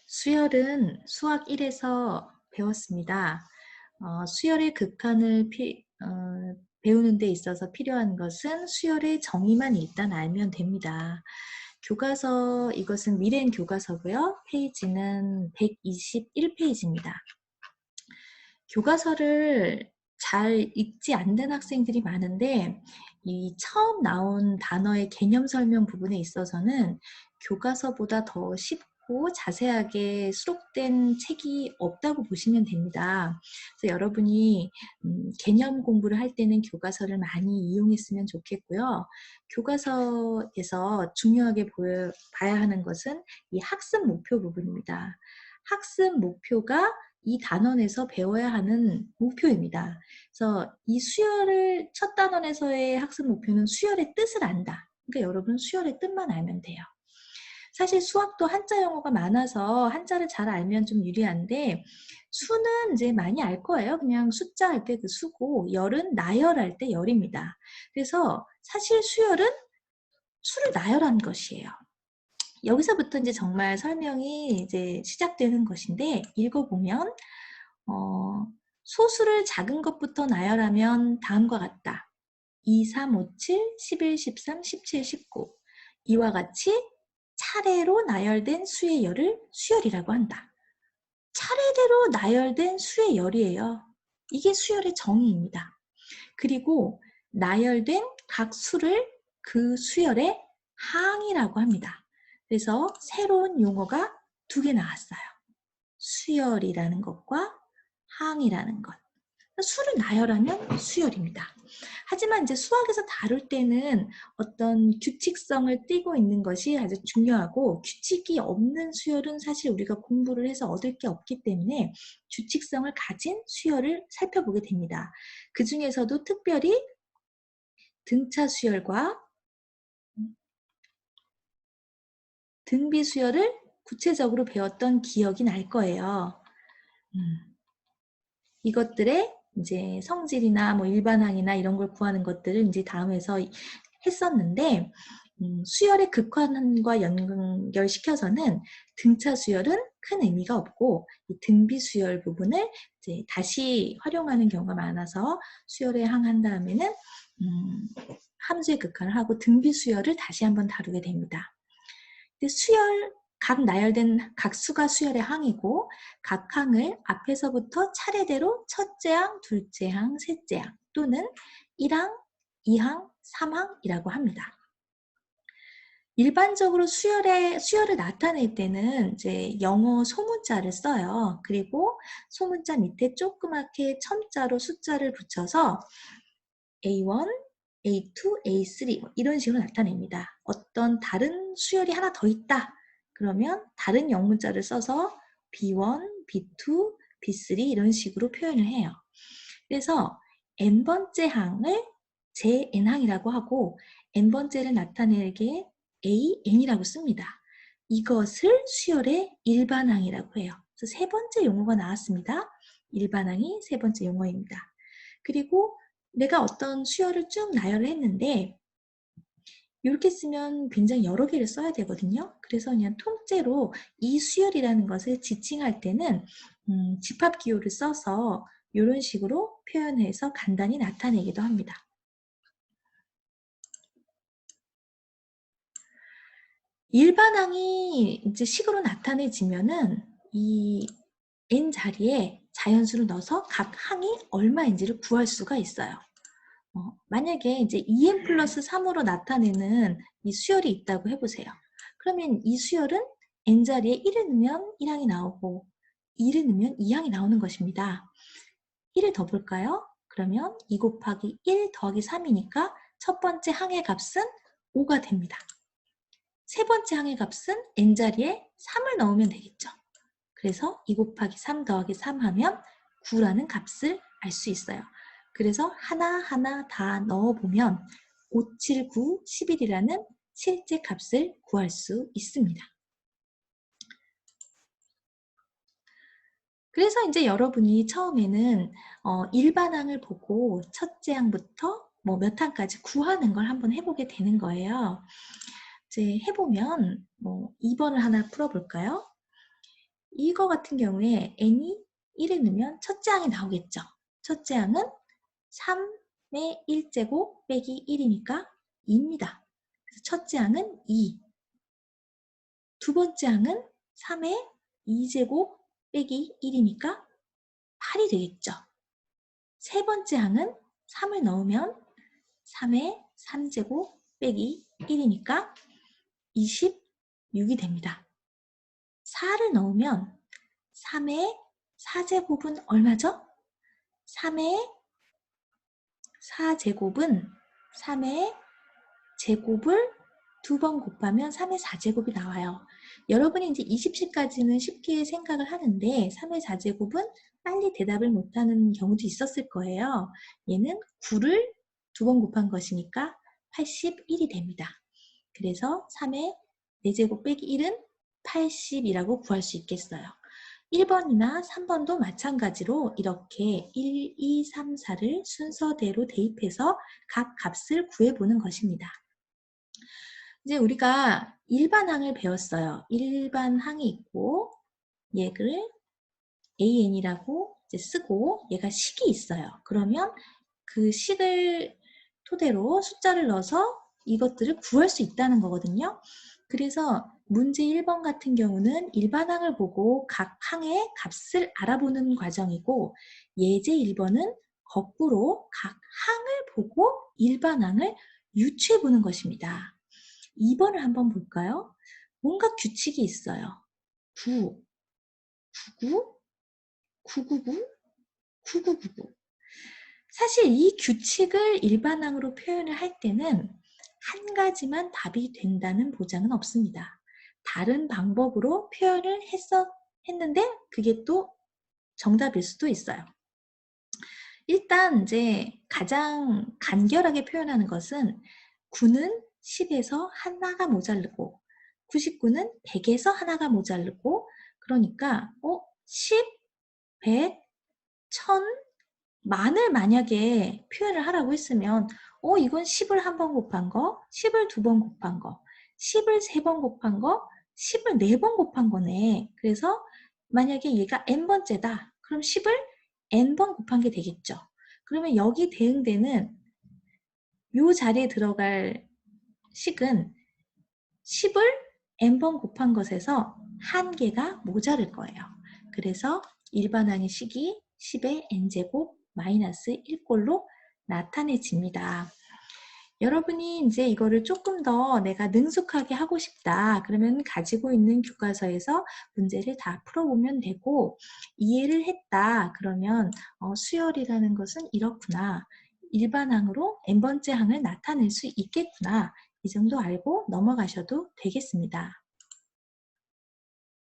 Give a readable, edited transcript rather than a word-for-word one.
수열은 수학 1에서 배웠습니다. 수열의 극한을 배우는 데 있어서 필요한 것은 수열의 정의만 일단 알면 됩니다. 교과서, 이것은 미래인 교과서고요. 페이지는 121페이지입니다. 교과서를 잘 읽지 않는 학생들이 많은데 이 처음 나온 단어의 개념 설명 부분에 있어서는 교과서보다 더 쉽고 자세하게 수록된 책이 없다고 보시면 됩니다. 그래서 여러분이 개념 공부를 할 때는 교과서를 많이 이용했으면 좋겠고요. 교과서에서 중요하게 봐야 하는 것은 이 학습 목표 부분입니다. 학습 목표가 이 단원에서 배워야 하는 목표입니다. 그래서 이 수열을 첫 단원에서의 학습 목표는 수열의 뜻을 안다. 그러니까 여러분 수열의 뜻만 알면 돼요. 사실 수학도 한자 영어가 많아서 한자를 잘 알면 좀 유리한데 수는 이제 많이 알 거예요. 그냥 숫자 할 때 그 수고 열은 나열할 때 열입니다. 그래서 사실 수열은 수를 나열한 것이에요. 여기서부터 이제 정말 설명이 이제 시작되는 것인데 읽어보면 소수를 작은 것부터 나열하면 다음과 같다. 2, 3, 5, 7, 11, 13, 17, 19 이와 같이 차례로 나열된 수의 열을 수열이라고 한다. 차례대로 나열된 수의 열이에요. 이게 수열의 정의입니다. 그리고 나열된 각 수를 그 수열의 항이라고 합니다. 그래서 새로운 용어가 두 개 나왔어요. 수열이라는 것과 항이라는 것. 수를 나열하면 수열입니다. 하지만 이제 수학에서 다룰 때는 어떤 규칙성을 띠고 있는 것이 아주 중요하고 규칙이 없는 수열은 사실 우리가 공부를 해서 얻을 게 없기 때문에 규칙성을 가진 수열을 살펴보게 됩니다. 그 중에서도 특별히 등차 수열과 등비 수열을 구체적으로 배웠던 기억이 날 거예요. 이것들의 이제 성질이나 뭐 일반항이나 이런 걸 구하는 것들을 이제 다음에서 했었는데 수열의 극한과 연결시켜서는 등차 수열은 큰 의미가 없고 이 등비 수열 부분을 이제 다시 활용하는 경우가 많아서 수열에 항한 다음에는 함수의 극한을 하고 등비 수열을 다시 한번 다루게 됩니다. 수열, 각 나열된 각 수가 수열의 항이고 각 항을 앞에서부터 차례대로 첫째 항, 둘째 항, 셋째 항 또는 1항, 2항, 3항이라고 합니다. 일반적으로 수열을 나타낼 때는 이제 영어 소문자를 써요. 그리고 소문자 밑에 조그맣게 첨자로 숫자를 붙여서 A1, A2, A3 이런 식으로 나타냅니다. 어떤 다른 수열이 하나 더 있다. 그러면 다른 영문자를 써서 B1, B2, B3 이런 식으로 표현을 해요. 그래서 n번째 항을 JN항이라고 하고 n번째를 나타내게 AN이라고 씁니다. 이것을 수열의 일반항이라고 해요. 그래서 세 번째 용어가 나왔습니다. 일반항이 세 번째 용어입니다. 그리고 내가 어떤 수열을 쭉 나열을 했는데 이렇게 쓰면 굉장히 여러 개를 써야 되거든요. 그래서 그냥 통째로 이 수열이라는 것을 지칭할 때는 집합기호를 써서 이런 식으로 표현해서 간단히 나타내기도 합니다. 일반항이 이제 식으로 나타내지면은 이 n 자리에 자연수를 넣어서 각 항이 얼마인지를 구할 수가 있어요. 만약에 이제 2n 플러스 3으로 나타내는 이 수열이 있다고 해보세요. 그러면 이 수열은 n자리에 1을 넣으면 1항이 나오고 2를 넣으면 2항이 나오는 것입니다. 1을 더 볼까요? 그러면 2 곱하기 1 더하기 3이니까 첫 번째 항의 값은 5가 됩니다. 세 번째 항의 값은 n자리에 3을 넣으면 되겠죠. 그래서 2 곱하기 3 더하기 3 하면 9라는 값을 알 수 있어요. 그래서 하나하나 다 넣어보면 5, 7, 9, 11이라는 실제 값을 구할 수 있습니다. 그래서 이제 여러분이 처음에는 일반항을 보고 첫째 항부터 뭐 몇 항까지 구하는 걸 한번 해보게 되는 거예요. 이제 해보면 뭐 2번을 하나 풀어볼까요? 이거 같은 경우에 n이 1을 넣으면 첫째 항이 나오겠죠. 첫째 항은 3의 1제곱 빼기 1이니까 2입니다. 그래서 첫째 항은 2. 두 번째 항은 3의 2제곱 빼기 1이니까 8이 되겠죠. 세 번째 항은 3을 넣으면 3의 3제곱 빼기 1이니까 26이 됩니다. 4를 넣으면 3의 4제곱은 얼마죠? 3의 4제곱은 3의 제곱을 두 번 곱하면 3의 4제곱이 나와요. 여러분이 이제 20시까지는 쉽게 생각을 하는데 3의 4제곱은 빨리 대답을 못하는 경우도 있었을 거예요. 얘는 9를 두 번 곱한 것이니까 81이 됩니다. 그래서 3의 4제곱 빼기 1은 80이라고 구할 수 있겠어요. 1번이나 3번도 마찬가지로 이렇게 1, 2, 3, 4를 순서대로 대입해서 각 값을 구해보는 것입니다. 이제 우리가 일반항을 배웠어요. 일반항이 있고 얘를 AN이라고 이제 쓰고 얘가 식이 있어요. 그러면 그 식을 토대로 숫자를 넣어서 이것들을 구할 수 있다는 거거든요. 그래서 문제 1번 같은 경우는 일반항을 보고 각 항의 값을 알아보는 과정이고 예제 1번은 거꾸로 각 항을 보고 일반항을 유추해 보는 것입니다. 2번을 한번 볼까요? 뭔가 규칙이 있어요. 9, 99, 999, 9999. 사실 이 규칙을 일반항으로 표현을 할 때는 한 가지만 답이 된다는 보장은 없습니다. 다른 방법으로 표현을 했는데 그게 또 정답일 수도 있어요. 일단 이제 가장 간결하게 표현하는 것은 9는 10에서 하나가 모자르고 99는 100에서 하나가 모자르고 그러니까 10, 100, 1000, 만을 만약에 표현을 하라고 했으면 이건 10을 한 번 곱한 거, 10을 두 번 곱한 거, 10을 세 번 곱한 거, 10을 네 번 곱한 거네. 그래서 만약에 얘가 n번째다. 그럼 10을 n번 곱한 게 되겠죠. 그러면 여기 대응되는 이 자리에 들어갈 식은 10을 n번 곱한 것에서 한 개가 모자랄 거예요. 그래서 일반항의 식이 10의 n제곱 마이너스 1꼴로 나타내집니다. 여러분이 이제 이거를 조금 더 내가 능숙하게 하고 싶다. 그러면 가지고 있는 교과서에서 문제를 다 풀어보면 되고 이해를 했다. 그러면 수열이라는 것은 이렇구나. 일반항으로 n번째 항을 나타낼 수 있겠구나. 이 정도 알고 넘어가셔도 되겠습니다.